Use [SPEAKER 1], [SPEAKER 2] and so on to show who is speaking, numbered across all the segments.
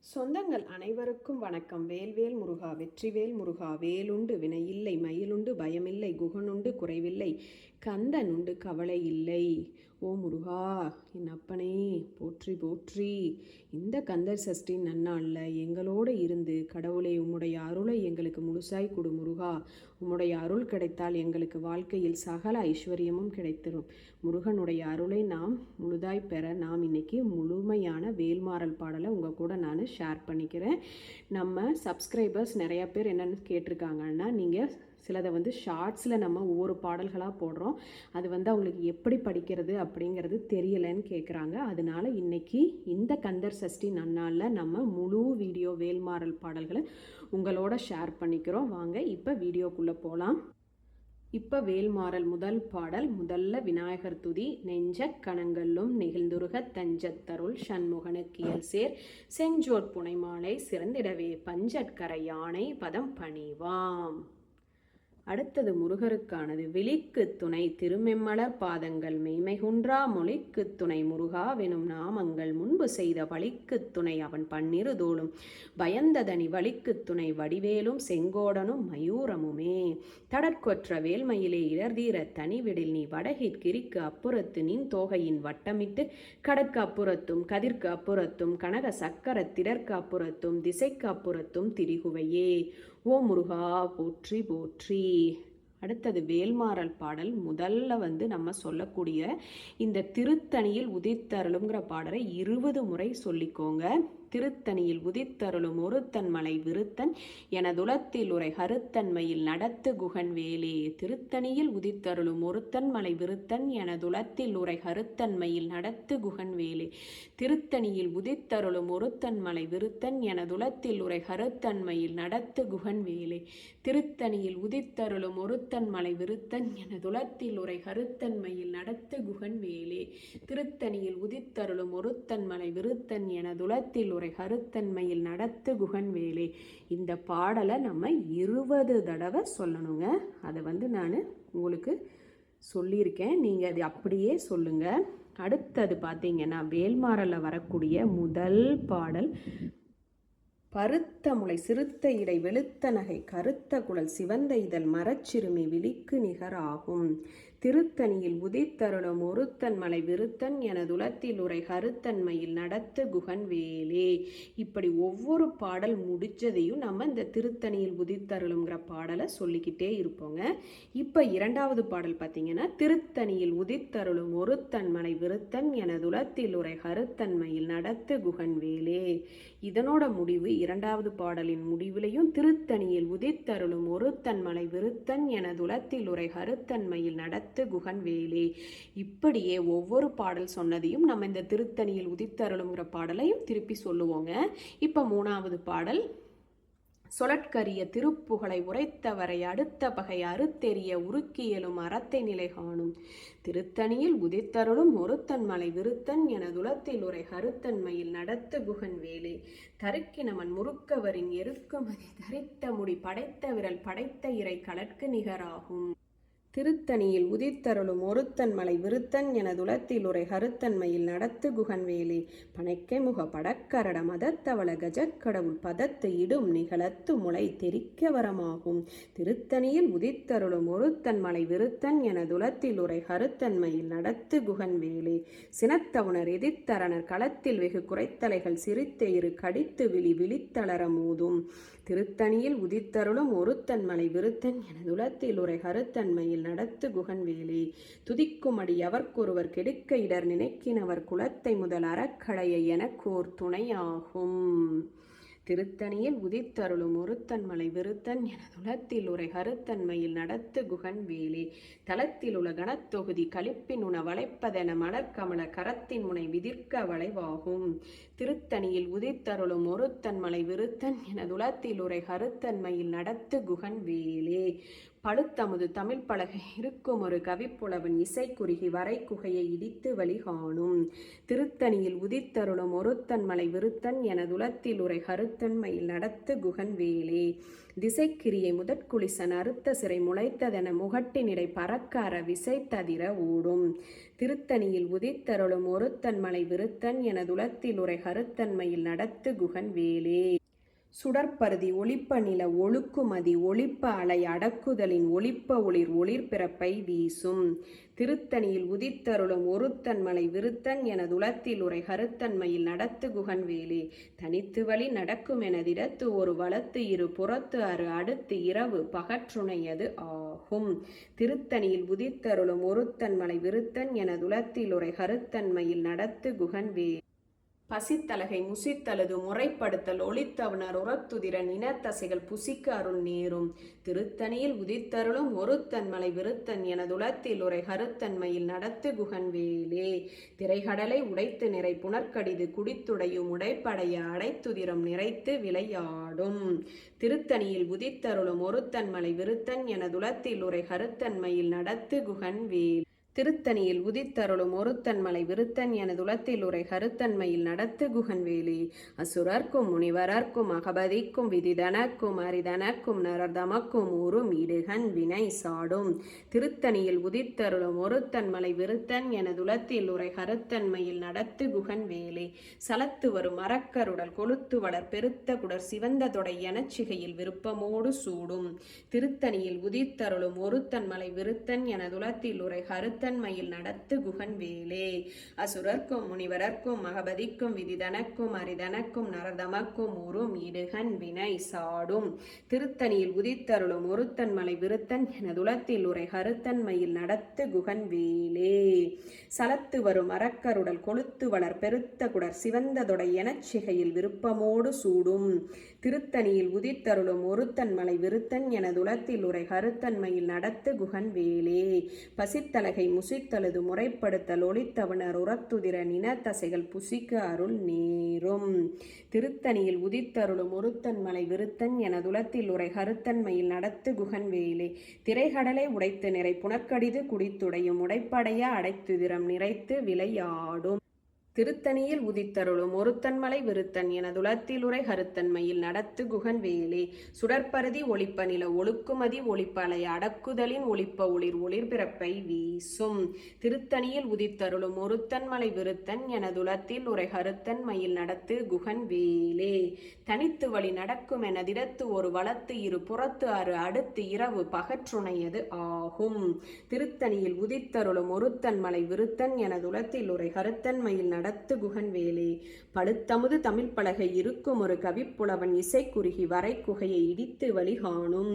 [SPEAKER 1] சொந்தங்கள் அனைவருக்கும் வணக்கம். வேல்வேல் முருகா, வெற்றிவேல் முருகா. வேலுண்டு வினையில்லை, மயிலுண்டு பயமில்லை, குகனுண்டு குறைவில்லை, கந்தன் உண்டு கவலை இல்லை. ஓ முருகா, என் அப்பனே போற்றி போற்றி. இந்த கந்தர் சஷ்டி நன்னாளில் எங்களோடு இருந்து கடவுளே உம்முடைய அருளை எங்களுக்கு முழுசாய் கொடு முருகா. உம்முடைய அருள் கிடைத்தால் எங்களுக்கு வாழ்க்கையில் சகல ஐஸ்வர்யமும் கிடைத்திடும். முருகனுடைய அருளை நாம் முழுதாய் பெற நாம் இன்னைக்கு முழுமையான வேல்மாறல் பாடலை உங்கள் கூட நான் ஷேர் பண்ணிக்கிறேன். நம்ம சப்ஸ்கிரைபர்ஸ் நிறையா பேர் என்னென்னு கேட்டிருக்காங்கன்னா, நீங்கள் சிலதை ஷார்ட்ஸில் நம்ம ஒவ்வொரு பாடல்களாக போடுறோம், அது அவங்களுக்கு எப்படி படிக்கிறது அப்படிங்கிறது தெரியலைன்னு கேட்குறாங்க. அதனால இன்றைக்கி இந்த கந்தர் சஷ்டி நன்னாளில் நம்ம முழு வீடியோ வேல்மாறல் பாடல்களை உங்களோட ஷேர் பண்ணிக்கிறோம். வாங்க இப்போ வீடியோக்குள்ளே போகலாம். இப்போ வேல்மாறல் முதல் பாடல். முதல்ல விநாயகர் துதி. நெஞ்ச கணங்களும் நெகிழ்ந்துருக தஞ்சத்தருள் சண்முகனுக்கியல் சேர் செஞ்சோட் புனைமாலை சிறந்திடவே பஞ்சற்கரை யானை பதம் பணிவாம். அடுத்தது முருகருக்கானது. விழிக்கு துணை திருமெம்மலர் பாதங்கள் மெய்மை குன்றா மொழிக்கு துணை முருகாவெனும் நாமங்கள் முன்பு செய்த வழிக்கு துணை அவன் பன்னிரு தோளும் பயந்ததனி வழிக்கு துணை வடிவேலும் செங்கோடனும் மயூரமுமே தடற்கொற்ற வேல்மையிலே இடர்தீர தனிவிடில் நீ வடகிற்கு அப்புறத்து நின் தோகையின் வட்டமிட்டு கடற்கு அப்புறத்தும் கதிர்க்கு அப்புறத்தும் கனக சக்கர திடற்கு அப்புறத்தும் திசைக்கு அப்புறத்தும் திரிகுவையே. ஓ முருகா போற்றி போற்றி. அடுத்தது வேல்மாறல் பாடல். முதல்ல நம்ம சொல்லக்கூடிய இந்த திருத்தணியில் உதித்தருளுங்கிற பாடலை 20 முறை சொல்லிக்கோங்க. திருத்தணியில் உதித்தருளும் ஒருத்தன் மலை விருத்தன் எனதுலத்தில் உரை கருத்தன்மையில் நடத்து குகன் வேலே. திருத்தணியில் உதித்தருளும் ஒருத்தன் மலை விருத்தன் எனதுலத்தில் உரை கருத்தன்மையில் நடத்து குகன் வேலே. திருத்தணியில் உதித்தருளும் ஒருத்தன் மலை விருத்தன் எனதுலத்தில் உரை கருத்தன்மையில் நடத்து குகன் வேலே. திருத்தணியில் உதித்தருளும் ஒருத்தன் மலை விருத்தன் எனதுலத்தில் உரை கருத்தன்மையில் நடத்து குகன் வேலே. திருத்தணியில் உதித்தருளும் ஒருத்தன் மலை விருத்தன் எனதுலத்தில் உரை கருத்தன்மையில் நடத்து குகன் வேலே. இந்த பாடலை நம்ம 20 தடவை சொல்லணுங்க. அதை நான் உங்களுக்கு சொல்லியிருக்கேன், நீங்கள் அது அப்படியே சொல்லுங்கள். அடுத்தது பார்த்தீங்கன்னா வேல்மாறலில் வரக்கூடிய முதல் பாடல். பருத்த முளை சிறுத்த இடை வெளுத்த நகை கருத்த குழல் சிவந்த இதழ் மரச்சிறுமி விழிக்கு நிகராகும். திருத்தணியில் உதித்தருளும் ஒருத்தன் மலை விருத்தன் எனதுலத்தில் உரை கருத்தன்மையில் நடத்து குகன் வேலே. இப்படி ஒவ்வொரு பாடல் முடிச்சதையும் நம்ம இந்த திருத்தணியில் உதித்தருளுங்கிற பாடலை சொல்லிக்கிட்டே இருப்போங்க. இப்போ இரண்டாவது பாடல் பார்த்தீங்கன்னா, திருத்தணியில் உதித்தருளும் ஒருத்தன் மலை விருத்தன் எனதுலத்தில் உரை கருத்தன்மையில் நடத்து குகன் வேலே. இதனோட முடிவு இரண்டாவது பாடலின் முடிவிலையும் திருத்தணியில் உதித்தருளும் ஒருத்தன் மலை விருத்தன் எனதுலத்தில் உரை கருத்தன்மையில் நடத்து குகன் வேலே. இப்படியே ஒவ்வொரு பாடல் சொன்னதையும் நம்ம இந்த திருத்தணியில் உதித்தருளுங்கிற பாடலையும் திருப்பி சொல்லுவோங்க. இப்போ மூணாவது பாடல். சொலற்கரிய திருப்புகழை உரைத்தவரை அடுத்த பகை அறுத்தெறிய உருக்கியலும் அறத்தை நிலை காணும். திருத்தணியில் உதித்தருளும் ஒருத்தன் மலை விருத்தன் எனதுலத்தில் உரை கருத்தன்மையில் நடத்து குகன் வேலே. தருக்கினவன் முறுக்கவரின் எருக்குமதி தரித்த முடி படைத்த விரல் படைத்த இறை கலற்கு நிகராகும். திருத்தணியில் உதித்தருளும் ஒருத்தன் மலை விருத்தன் எனதுலத்தில் உரை கருத்தன்மையில் நடத்து குகன் வேலே. பனைக்கை முக படக்கரட மதத்தவள கஜக்கடவுள் பதத்து இடும் நிகழத்து முளை தெரிக்க வரமாகும். திருத்தணியில் உதித்தருளும் ஒருத்தன் மலை விருத்தன் எனதுலத்தில் உரை கருத்தன்மையில் நடத்து குகன் வேலே. சினத்தவுணர் எதிர்த்தரனர் களத்தில் வெகு குறைத்தலைகள் சிரித்தெயிறு கடித்து விழி விழித்தளர மூதும். திருத்தணியில் உதித்தருளும் ஒருத்தன் மலை விருத்தன் எனதுலத்தில் உரை கருத்தன்மையில் நடத்து குகன் வேலே. துதிக்குமடி எவர்க்கொருவர் கெடுக்க இடர் நினைக்கினவர் குலத்தை முதல் அறக்கடைய எனக்கோர் துணையாகும். திருத்தணியில் உதித்தருளும் ஒருத்தன் மலை விருத்தன் எனதுலத்தில் உரை கருத்தன்மையில் நடத்து குகன் வேலே. தலத்தில் உள்ள கணத்தொகுதி களிப்பின் உண வளைப்பதென மலர்கமல கரத்தின் முனை விதிர்க்க வளைவாகும். திருத்தணியில் உதித்தருளும் ஒருத்தன் மலை விருத்தன் எனதுலத்தில் உரை கருத்தன்மையில் நடத்து குகன் வேலே. பழுத்தமுது தமிழ் பலகை இருக்கும் ஒரு கவிப்புலவன் இசை குறுகி வரை குகையை இடித்து வழி காணும். திருத்தணியில் உதித்தருளும் ஒருத்தன் மலை விருத்தன் எனதுலத்தில் உரை கருத்தன்மையில் நடத்து குகன் வேலே. திசைக்கிரியை முதற்குளிசன் அறுத்த சிறை முளைத்ததென முகட்டினிடை பறக்கார விசை ததிர ஓடும். திருத்தணியில் உதித்தருளும் ஒருத்தன் மலை விருத்தன் எனதுலத்தில் உரை கருத்தன்மையில் நடத்து குகன் வேலே. சுடற்பருதி ஒளிப்ப நில ஒழுக்குமதி ஒளிப்ப அலை அடக்குதலின் ஒளிப்ப ஒளிர் ஒளிர்பிறப்பை வீசும். திருத்தணியில் உதித்தருளும் ஒருத்தன் மலை விருத்தன் எனதுலத்தில் உரை கருத்தன்மையில் நடத்து குகன் வேலே. தனித்து வழி நடக்கும் எனதிடத்து ஒரு வலத்து இரு புறத்து அறு அடுத்து இரவு பகற்றுணையது ஆகும். திருத்தணியில் உதித்தருளும் ஒருத்தன் மலை விருத்தன் எனதுலத்தில் உரை கருத்தன்மையில் நடத்து குகன் வேலே. பசித்தலகை முசித்தலது முறைப்படுத்தல் ஒளித்தவனர் உரத்துதிர இனத்தசைகள் புசிக்க அருள் நேரும். திருத்தணியில் உதித்தருளும் ஒருத்தன் மலை விருத்தன் எனதுலத்தில் உரை கருத்தன்மையில் நடத்து குகன் வேலே. திரைகடலை உடைத்து நிறை புனர்கடிது குடித்துடையும் உடைப்படைய அடைத்துதிரம் நிறைத்து விளையாடும். திருத்தணியில் உதித்தருளும் ஒருத்தன் மலை விருத்தன் எனதுலத்தில் உரை கருத்தன்மையில் நடத்து குகன் வேலே. திருத்தணியில் உதித்தருளும் ஒருத்தன் மலை விருத்தன் எனதுலத்தில் உரை கருத்தன்மையில் நடத்து குகன் வேலே. அசுரர்க்கும் முனிவரர்க்கும் அகபதிக்கும் விதிதனக்கும் அரிதனக்கும் நரர்தமக்கும் ஊரும் இடுகன் வினை சாடும். திருத்தணியில் உதித்தருளும் ஒருத்தன் மலை விருத்தன் எனதுலத்தில் உரை கருத்தன்மையில் நடத்து குகன் வேலே. சலத்து வரும் மரக்கருடல் கொளுத்து வளர் பெருத்த குடர் சிவந்த தொடை எனச்சிகையில் விருப்பமோடு சூடும். திருத்தணியில் உதித்தருளும் ஒருத்தன் மலை விருத்தன் எனதுலத்தில் உரை கருத்தன்மையில் நடத்து குகன் வேலே. அசுரர்க்கும் முனிவரர்க்கும் மகபதிக்கும் விதிதனக்கும் அரிதனக்கும் நரதமக்கும் ஊரும் இடுகன் வினை சாடும். திருத்தணியில் உதித்தருளும் ஒருத்தன் மலை விருத்தன் எனதுலத்தில் உரை கருத்தன்மையில் நடத்து குகன் வேலே. சலத்து வரும் அரக்கருடல் கொளுத்து வளர் பெருத்த குடர் சிவந்த தொடை எனச்சிகையில் விருப்பமோடு சூடும். திருத்தணியில் உதித்தருளும் ஒருத்தன் மலை விருத்தன் எனதுலத்தில் உரை கருத்தன்மையில் நடத்து குகன் வேலே. பசித்தலகை முசித்தலது முறைப்படுத்தல் ஒளித்தவனர் உரத்துதிர இனத்தசைகள் புசிக்க அருள் நேரும். திருத்தணியில் உதித்தருளும் ஒருத்தன் மலை விருத்தன் எனதுலத்தில் உரை கருத்தன்மையில் நடத்து குகன் வேலே. திரைகடலை உடைத்து நிறை புனர்கடிது குடித்துடையும் உடைப்படைய அடைத்துதிரம் நிறைத்து விளையாடும். திருத்தணியில் உதித்தருளும் ஒருத்தன் மலை விருத்தன் எனதுலத்தில் உரை கருத்தன்மையில் நடத்து குகன் வேலே. சுடற்பருதி ஒளிப்ப நில ஒழுக்குமதி ஒளிப்பலை அடக்குதலின் ஒளிப்ப ஒளிர் ஒளிர்பிறப்பை வீசும். திருத்தணியில் உதித்தருளும் ஒருத்தன் மலை விருத்தன் எனதுலத்தில் உரை கருத்தன்மையில் நடத்து குகன் வேலே. தனித்து வழி நடக்கும் எனதிடத்து ஒரு வலத்து இரு புறத்து அறு அடுத்து இரவு பகற்றுணையது ஆகும். திருத்தணியில் உதித்தருளும் ஒருத்தன் மலை விருத்தன் எனதுலத்தில் உரை கருத்தன்மையில் நடத்து குகன் வேலே. பழுத்தமுது தமிழ் பலகை இருக்கும் ஒரு கவிப்புலவன் இசை குறுகி வரை குகையை இடித்து வழி காணும்.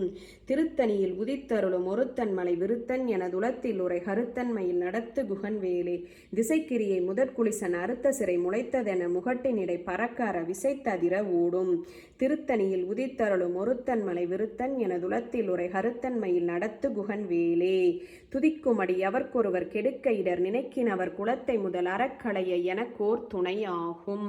[SPEAKER 1] திருத்தணியில் உதித்தருளும் ஒருத்தன் மலை விருத்தன் எனதுலத்தில் உரை கருத்தன்மையில் நடத்து குகன் வேலே. திசைக்கிரியை முதற்குளிசன் அறுத்த சிறை முளைத்ததென முகட்டினிடை பறக்கார விசைத்ததிர ஓடும். திருத்தணியில் உதித்தருளும் ஒருத்தன் மலை விருத்தன் எனதுலத்தில் உரை கருத்தன்மையில் நடத்து குகன் வேலே. துதிக்குமடி எவர்க்கொருவர் கெடுக்க இடர் நினைக்கினவர் குலத்தை முதல் அறக்களைய எனக்கோர் துணையாகும்.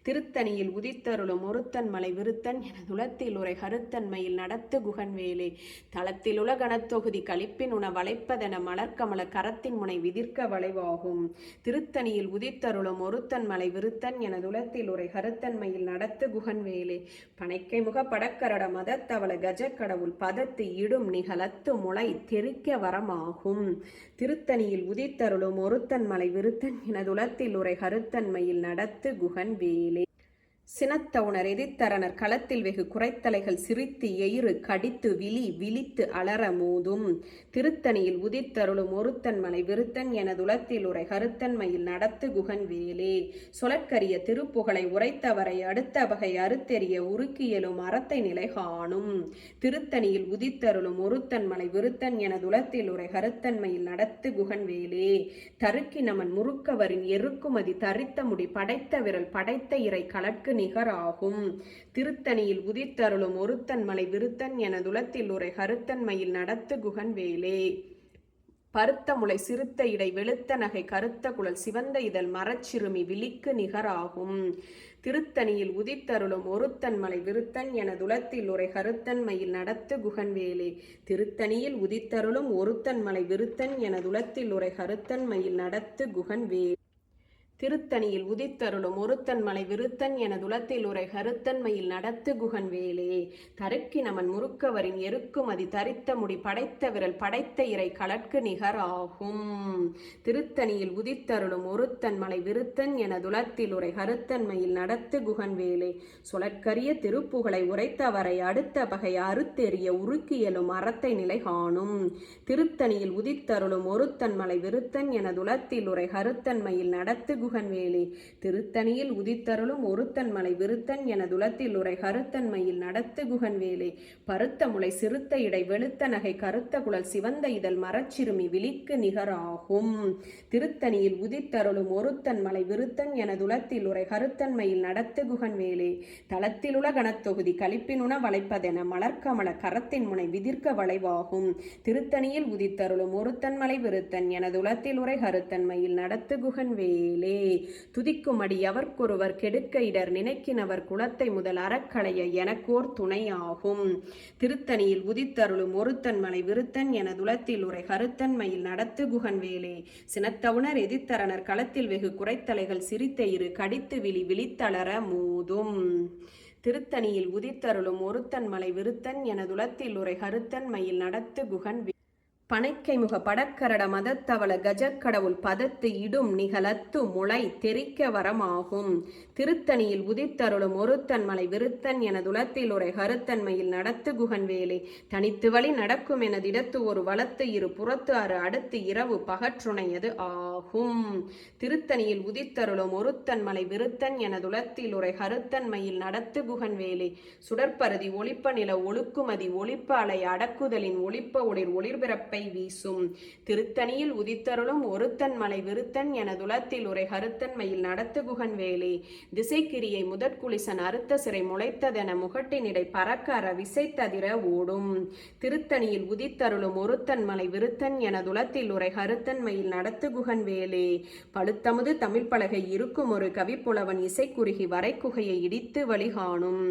[SPEAKER 1] திருத்தணியில் உதித்தருளும் ஒருத்தன் மலை விருத்தன் எனதுலத்தில் உரை கருத்தன்மையில் நடத்து குகன் வேலே. தளத்திலுல கணத்தொகுதி கழிப்பின் உண வளைப்பதென மலர்கமல கரத்தின் முனை விதிர்க்க வளைவாகும். திருத்தணியில் உதித்தருளும் ஒருத்தன் மலை விருத்தன் எனதுலத்தில் உரை கருத்தன்மையில் நடத்து குகன் வேலே. பனைக்கை முக படக்கரட மதத்தவள கஜக்கடவுள் பதத்து இடும் நிகழத்து முளை தெரிக்க வரமாகும். திருத்தணியில் உதித்தருளும் ஒருத்தன் மலை விருத்தன் எனதுலத்தில் உரை கருத்தன்மையில் நடத்து குகன் வேலே. சினத்தவுணர் எதிர்த்தரனர் களத்தில் வெகு குறைத்தலைகள் சிரித்து எயிறு கடித்து விழித்து அலற மோதும். திருத்தணியில் உதித்தருளும் ஒருத்தன் மலை விருத்தன் எனதுலத்தில் உரை கருத்தன்மையில் நடத்து குகன் வேலே. சொலற்கரிய திருப்புகழை உரைத்தவரை அடுத்த வகை அறுத்தெறிய உருக்கியலும் அறத்தை நிலை காணும். திருத்தணியில் உதித்தருளும் ஒருத்தன் மலை விருத்தன் எனதுலத்தில் உரை கருத்தன்மையில் நடத்து குகன் வேலே. தருக்கி நமன் முறுக்கவரின் எருக்குமதி தரித்த முடி படைத்த விரல் படைத்த இறை கலற்கு நிகராகும். திருத்தணியில் உதித்தருளும் ஒருத்தன் மலை விருத்தன் எனதுலத்தில் உரை கருத்தன்மையில் நடத்து குகன் வேலே. பருத்த முளை சிறுத்த இடை வெளுத்த நகை கருத்த குழல் சிவந்த இதழ் மரச்சிறுமி விழிக்கு நிகராகும். திருத்தணியில் உதித்தருளும் ஒருத்தன் மலை விருத்தன் எனதுலத்தில் உரை கருத்தன்மையில் நடத்து குகன் வேலே. திருத்தணியில் உதித்தருளும் ஒருத்தன் மலை விருத்தன் எனதுலத்தில் உரை கருத்தன்மையில் நடத்து குகன் வேலே. திருத்தணியில் உதித்தருளும் ஒருத்தன் மலை விருத்தன் எனதுலத்தில் உரை கருத்தன்மையில் நடத்து குகன் வேலே. தருக்கி நமன் முறுக்கவரின் எருக்குமதி தரித்த முடி படைத்த விரல் படைத்த இறை களற்கு நிகர் ஆகும். திருத்தணியில் உதித்தருளும் ஒருத்தன் மலை விருத்தன் எனதுலத்தில் உரை கருத்தன்மையில் நடத்து குகன் வேலே. சொலற்கரிய திருப்புகழை உரைத்தவரை அடுத்த பகை அறுத்தெறிய உருக்கியலும் அறத்தை நிலை காணும். திருத்தணியில் உதித்தருளும் ஒருத்தன் மலை விருத்தன் எனதுலத்தில் உரை கருத்தன்மையில் நடத்து வேலே. திருத்தணியில் உதித்தருளும் ஒருத்தன் மலை விருத்தன் எனதுலத்தில் உரை கருத்தன்மையில் நடத்து குகன் வேலே. பருத்த முளை சிறுத்த இடை வெளுத்த நகை கருத்த குழல் சிவந்த இதழ் மரச்சிறுமி விழிக்கு நிகராகும். திருத்தணியில் உதித்தருளும் ஒருத்தன் மலை விருத்தன் எனதுலத்தில் உரை கருத்தன்மையில் நடத்து குகன் வேலே. தளத்திலுள்ள கணத்தொகுதி கழிப்பினுண வளைப்பதென மலர்கமல கரத்தின் முனை விதிர்க்க வளைவாகும். திருத்தணியில் உதித்தருளும் ஒருத்தன் மலை விருத்தன் எனதுலத்தில் உரை கருத்தன்மையில் நடத்து குகன் வேலே. துதிக்குமடி அவர்க்கொருவர் கெடுக்க இடர் நினைக்கினவர் குலத்தை முதல் அறக்களைய எனக்கோர் துணையாகும். திருத்தணியில் உதித்தருளும் ஒருத்தன் மலை விருத்தன் எனதுலத்தில் உரை கருத்தன்மையில் நடத்து குகன் வேலே. சினத்தவுணர் எதிர்த்தரனர் களத்தில் வெகு குறைத்தலைகள் சிரித்த இரு கடித்து விழி விழித்தளர மூதும். திருத்தணியில் உதித்தருளும் ஒருத்தன் மலை விருத்தன் எனதுலத்தில் உரை கருத்தன்மையில் நடத்து குகன் பனைக்கை முக படக்கரட மதத்தவள கஜக்கடவுள் பதத்து இடும் நிகழத்து முளை தெரிக்க வரமாகும். திருத்தணியில் உதித்தருளும் ஒருத்தன் மலை விருத்தன் எனதுலத்தில் உரை கருத்தன்மையில் நடத்து குகன் வேலே. தனித்து வழி நடக்கும் எனதிடத்து ஒரு வளத்து இரு புறத்து அறு அடுத்து இரவு பகற்றுணையது ஆகும். திருத்தணியில் உதித்தருளும் ஒருத்தன் மலை விருத்தன் எனதுலத்தில் உரை கருத்தன்மையில் நடத்து குகன் வேலே. சுடற்பருதி ஒளிப்ப நில ஒழுக்குமதி ஒளிப்ப அலை அடக்குதலின் ஒளிப்ப ஒளிர் ஒளிர்பிறப்பை வீசும். திருத்தணியில் உதித்தருளும் ஒருத்தன் மலை விருத்தன் எனதுலத்தில் உரை கருத்தன்மையில் நடத்து குகன் வேலே. திசைக்கிரியை முதற்குளிசன் அறுத்த சிறை முளைத்ததென முகட்டினிடை பறக்க அற விசைத்ததிர ஓடும். திருத்தணியில் உதித்தருளும் ஒருத்தன் மலை விருத்தன் எனதுலத்தில் உரை கருத்தன்மையில் நடத்து குகன் வேலே. பழுத்தமுது தமிழ் பலகை இருக்கும் ஒரு கவிப்புலவன் இசைக்குறுகி வரைக்குகையை இடித்து வழிகாணும்.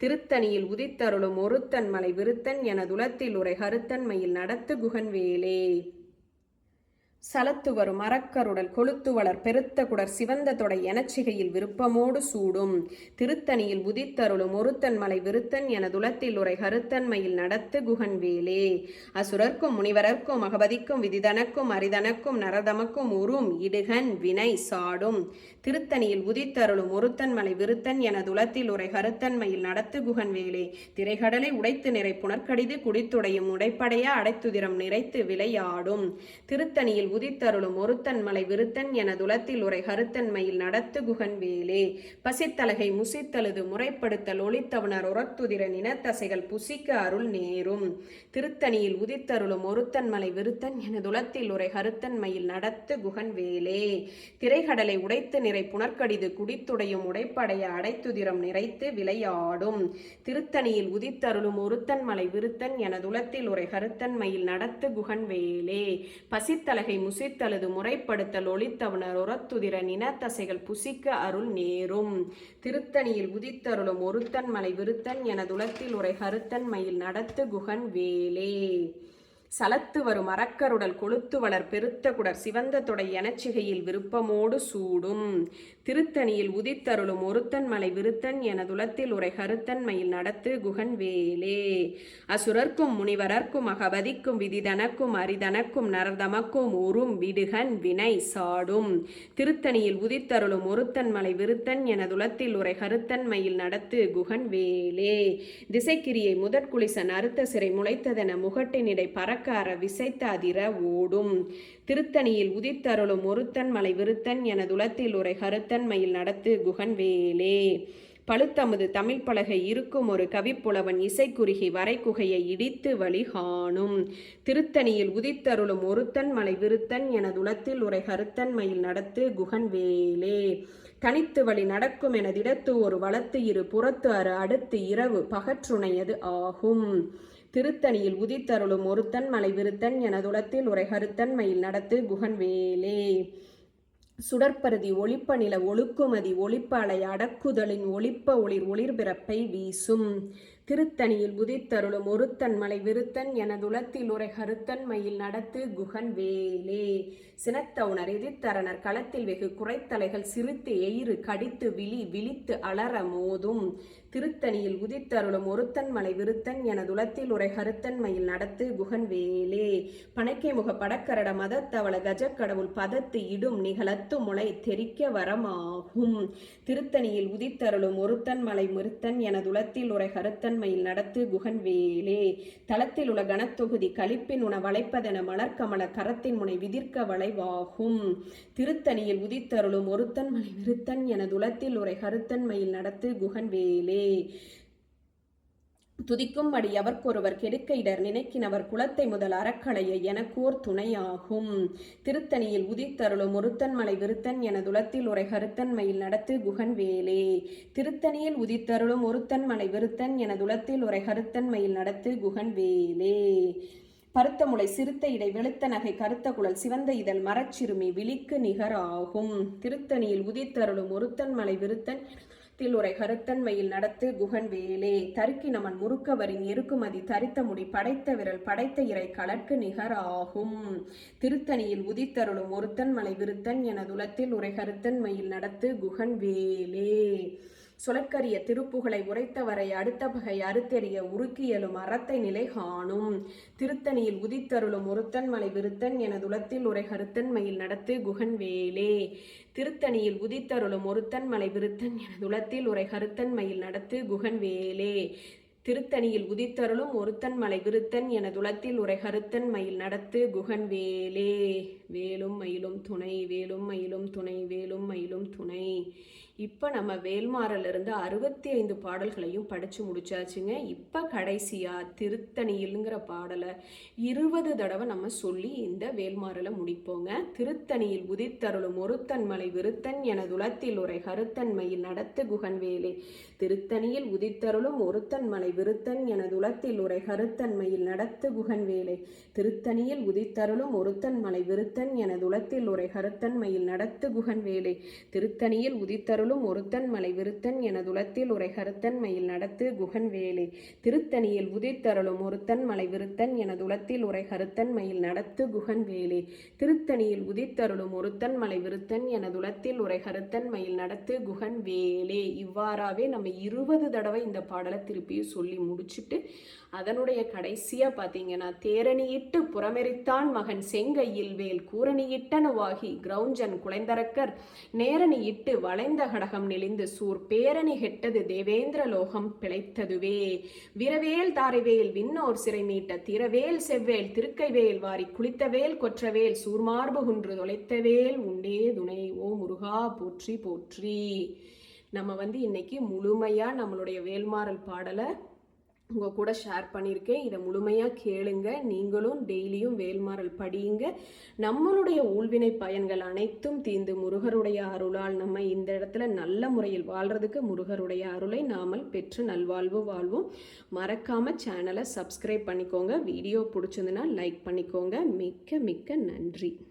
[SPEAKER 1] திருத்தணியில் உதித்தருளும் ஒருத்தன் மலை விருத்தன் எனதுலத்தில் உரை கருத்தன்மையில் நடத்து குகன் வேலே. சலத்து வரும் மரக்கருடல் கொளுத்து வளர் பெருத்த குடர் சிவந்த தொடை எனச்சிகையில் விருப்பமோடு சூடும். திருத்தணியில் உதித்தருளும் ஒருத்தன் மலை விருத்தன் எனதுலத்தில் உரை கருத்தன்மையில் நடத்து குகன் வேலே. அசுரர்க்கும் முனிவரர்க்கும் அகபதிக்கும் விதிதனக்கும் அரிதனக்கும் நரதமக்கும் உறும் இடுகன் வினை சாடும். திருத்தணியில் உதித்தருளும் ஒருத்தன் மலை விருத்தன் எனதுலத்தில் உரை கருத்தன்மையில் நடத்து குகன் வேலே. திரைகடலை உடைத்து நிறை புனர்கடிது குடித்துடையும் உடைப்படைய அடைத்துதிரம் நிறைத்து விளையாடும். திருத்தணியில் உதித்தருளும் ஒருத்தன் மலை விருத்தன் எனதுலத்தில் உரை கருத்தன்மையில் நடத்து குகன் வேலே. பசித்தலகை முசித்தழுது முறைப்படுத்தல் ஒளித்தவனர் உரத்துதிர நினத்தசைகள் புசிக்க அருள் நேரும். திருத்தணியில் உதித்தருளும் ஒருத்தன் மலை விருத்தன் எனதுலத்தில் உரை கருத்தன்மையில் நடத்து குகன் வேலே. திரைகடலை உடைத்து நிறை புனர்கடிது குடித்துடையும் உடைப்படைய அடைத்துதிரம் நிறைத்து விளையாடும். திருத்தணியில் உதித்தருளும் ஒருத்தன் மலை விருத்தன் எனதுலத்தில் உரை கருத்தன்மையில் நடத்து குகன் வேலே. பசித்தலகை முசித்தழுது முறைப்படுத்தல் ஒளித்தவனர் உரத்துதிர நினத்தசைகள் புசிக்க அருள் நேரும். திருத்தணியில் உதித்தருளும் ஒருத்தன் மலை விருத்தன் எனதுலத்தில் உரை கருத்தன்மையில் நடத்து குகன் வேலே. சலத்து வரும் மரக்கருடல் கொளுத்து வளர் பெருத்த குடர் சிவந்த தொடை எனச்சிகையில் விருப்பமோடு சூடும். திருத்தணியில் உதித்தருளும் ஒருத்தன் மலை விருத்தன் எனதுலத்தில் உரை கருத்தன்மையில் நடத்து குகன் வேலே. அசுரர்க்கும் முனிவரர்க்கும் அகபதிக்கும் விதிதனக்கும் அரிதனக்கும் நரதமக்கும் உறும் விடுகன் வினை சாடும். திருத்தணியில் உதித்தருளும் ஒருத்தன் மலை விருத்தன் எனதுலத்தில் உரை கருத்தன்மையில் நடத்து குகன் வேலே. திசைக்கிரியை முதற்குளிசன் அறுத்த சிறை முளைத்ததென முகட்டினிடை பறக்க அற விசைத்த அதிர ஓடும். திருத்தணியில் உதித்தருளும் ஒருத்தன் மலை விருத்தன் எனதுலத்தில் உரை கருத்தன்மையில் நடத்து குகன் வேலே. பழுத்தமுது தமிழ் பலகை இருக்கும் ஒரு கவிப்புலவன் இசைக்குறுகி வரைக்குகையை இடித்து வழிகாணும். திருத்தணியில் உதித்தருளும் ஒருத்தன் மலை விருத்தன் எனதுலத்தில் உரை கருத்தன்மையில் நடத்து குகன் வேலே. தனித்து வழி நடக்கும் எனதிடத்து ஒரு வளத்து இரு புறத்து அறு அடுத்து இரவு பகற்றுணையது ஆகும். திருத்தணியில் உதித்தருளும் ஒருத்தன் மலை விருத்தன் எனதுலத்தில் உரை கருத்தன்மையில் நடத்து குகன் வேலே. சுடற்பருதி ஒளிப்ப நில ஒழுக்குமதி ஒளிப்ப அலை அடக்குதலின் ஒளிப்ப ஒளிர் ஒளிர்பிறப்பை வீசும். திருத்தணியில் உதித்தருளும் ஒருத்தன் மலை விருத்தன் எனதுலத்தில் உரை கருத்தன் மயில் நடத்து குகன் வேலே. சினத்தவுணர் எதிர்த்தரனர் களத்தில் வெகு குறைத்தலைகள் சிறுத்து எயிறு கடித்து விழித்து அலற மோதும். திருத்தணியில் உதித்தருளும் ஒருத்தன் மலை விருத்தன் எனதுலத்தில் உரை கருத்தன் மயில் நடத்து குகன் வேலே. பனைக்கை முக படக்கரட மதத்தவள கஜக்கடவுள் பதத்து இடும் நிகழத்து முளை தெரிக்க வரமாகும். திருத்தணியில் உதித்தருளும் ஒருத்தன் மலை மிருத்தன் எனதுலத்தில் உரை கருத்தன் மயில் நடத்து குகன் வேலே. தளத்தில் உள்ள கனத்தொகுதி கழிப்பின் உண வளைப்பதென மலர்கமல கரத்தின் முனை விதிர்க்க வளைவாகும். திருத்தணியில் உதித்தருளும் ஒருத்தன் மலை விருத்தன் எனதுலத்தில் உரை கருத்தன் மயில் நடத்து குகன் வேலே. துதிக்கும்படி எவர்க்கொருவர் கெடுக்க இடர் நினைக்கினவர் குலத்தை முதல் அறக்களைய எனக்கோர் துணையாகும். திருத்தணியில் உதித்தருளும் ஒருத்தன் மலை விருத்தன் எனதுலத்தில் உரை கருத்தன் மயில் நடத்து குகன் வேலே. திருத்தணியில் உதித்தருளும் ஒருத்தன் மலை விருத்தன் எனதுலத்தில் உரை கருத்தன் மயில் நடத்து குகன் வேலே. பருத்த முளை சிறுத்த இடை வெளுத்த நகை கருத்த குழல் சிவந்த இதழ் மரச்சிறுமி விழிக்கு நிகராகும். திருத்தணியில் உதித்தருளும் ஒருத்தன் மலை விருத்தன் உரை கருத்தன் மயில் நடத்து குகன் வேலே. தருக்கினமன் முறுக்கவரின் எருக்குமதி தரித்த முடி படைத்த விரல் படைத்த இறை களற்கு நிகராகும். திருத்தணியில் உதித்தருளும் ஒருத்தன் மலை விருத்தன் எனதுலத்தில் உரை கருத்தன் மயில் நடத்து குகன் வேலே. சுழற்கரிய திருப்புகழை உரைத்தவரை அடுத்த பகை அறுத்தெறிய உருக்கியலும் அறத்தை நிலை காணும். திருத்தணியில் உதித்தருளும் ஒருத்தன் மலை விருத்தன் எனதுலத்தில் உரை கருத்தன் மயில் நடத்து குகன் வேலே. திருத்தணியில் உதித்தருளும் ஒருத்தன் மலை விருத்தன் எனதுலத்தில் உரை கருத்தன் மயில் நடத்து குகன் வேலே. திருத்தணியில் உதித்தருளும் ஒருத்தன் மலை விருத்தன் எனதுலத்தில் உரை கருத்தன் மயில் நடத்து குகன் வேலே. வேலும் மயிலும் துணை வேலும் மயிலும் துணை வேலும் மயிலும் துணை. இப்போ நம்ம வேல்மாறலிருந்து 65 பாடல்களையும் படித்து முடிச்சாச்சுங்க. இப்போ கடைசியாக திருத்தணியில்ங்கிற பாடலை 20 தடவை நம்ம சொல்லி இந்த வேல்மாறலை முடிப்போங்க. திருத்தணியில் உதித்தருளும் ஒருத்தன் மலை விருத்தன் எனதுலத்தில் உரை கருத்தன் மயில் நடத்து குகன் வேலே. திருத்தணியில் உதித்தருளும் ஒருத்தன் மலை விருத்தன் எனதுலத்தில் உரை கருத்தன் மயில் நடத்து குகன் வேலே. திருத்தணியில் உதித்தருளும் ஒருத்தன் மலை விருத்தன் எனதுலத்தில் உரை கருத்தன் மயில் நடத்து குகன் வேலே. திருத்தணியில் உதித்தருளும் ஒருத்தன் மலை விருத்தன் எனதுலத்தில் உரை கருத்தன் மயில் நடத்து குகன் வேலே. திருத்தணியில் உதித்தருளும் ஒருத்தன் மலை விருத்தன் எனதுலத்தில் உரை கருத்தன் மயில் நடத்து குகன் வேலே. திருத்தணியில் உதித்தருளும் ஒருத்தன் மலை விருத்தன் எனதுலத்தில் உரை கருத்தன் மயில் நடத்து குகன் வேலே. இவ்வாறாவே நம்ம 20 தடவை இந்த பாடலை திருப்பியும் சொல்லி முடிச்சுட்டு அதனுடைய கடைசியாக பார்த்தீங்கன்னா தேரணியிட்டு புறமெரித்தான் மகன் செங்கையில் வேல் கூரணியிட்டனவாகி கிரௌஞ்சன் குலைந்தரக்கர் நேரணியிட்டு வளைந்த கடகம் நெளிந்து சூர் பேரணி கெட்டது தேவேந்திர லோகம் பிழைத்ததுவே. விரவேல் தாரைவேல் விண்ணோர் சிறை மீட்ட திரவேல் செவ்வேல் திருக்கைவேல் வாரி குளித்தவேல் கொற்றவேல் சூர்மார்பு குன்று தொலைத்தவேல் உண்டே துணை. ஓ முருகா போற்றி போற்றி. நம்ம இன்னைக்கு முழுமையாக நம்மளுடைய வேல்மாறல் பாடலை உங்கள் கூட ஷேர் பண்ணியிருக்கேன். இதை முழுமையாக கேளுங்க. நீங்களும் டெய்லியும் வேல்மாறல் படியுங்க. நம்மளுடைய ஊழ்வினை பயன்கள் அனைத்தும் தீர்ந்து முருகருடைய அருளால் நம்ம இந்த இடத்துல நல்ல முறையில் வாழ்கிறதுக்கு முருகருடைய அருளை நாமல் பெற்று நல்வாழ்வு வாழ்வோம். மறக்காமல் சேனலை சப்ஸ்கிரைப் பண்ணிக்கோங்க. வீடியோ பிடிச்சிருந்துன்னா லைக் பண்ணிக்கோங்க. மிக்க மிக்க நன்றி.